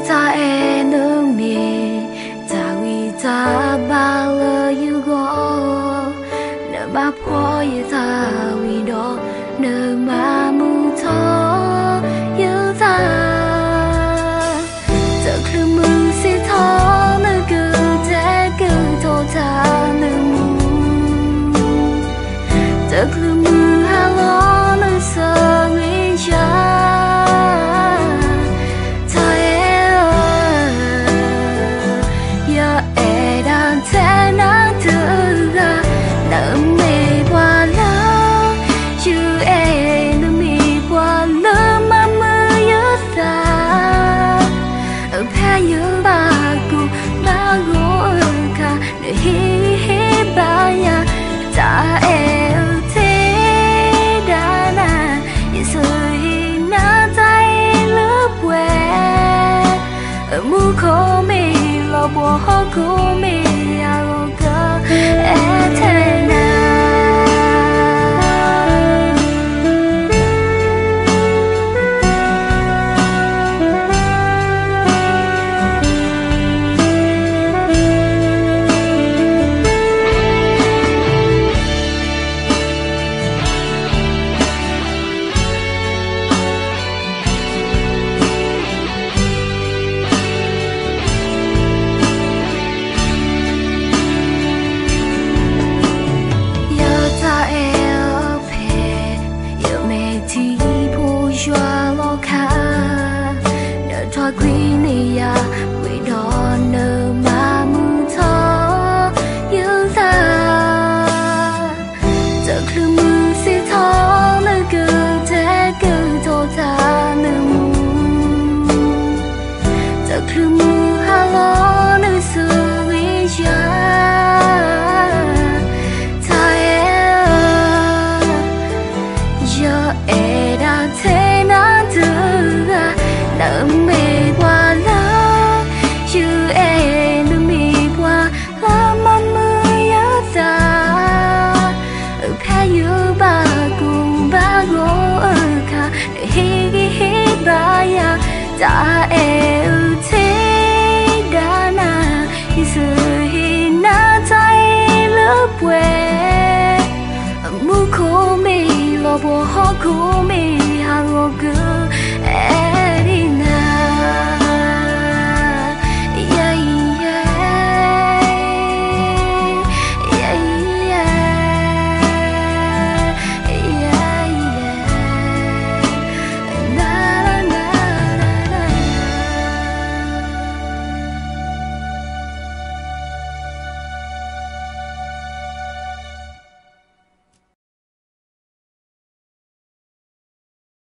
ta e nước mi ta vì ta ba lơ yêu go nợ ba phô yêu ta vì đó nợ mà mu thọ yêu ta giờ cứ mừng si thọ nợ cứ thế cứ thọ ta nợ mu giờ cứ mừng hà lo nợ sợ nghĩ cha khổ mi lo bỏ khổ mi alo cơ eterna ta e thế đã na sự na tay lớp quê mu khô mi lo bỏ khô mi hàng ngô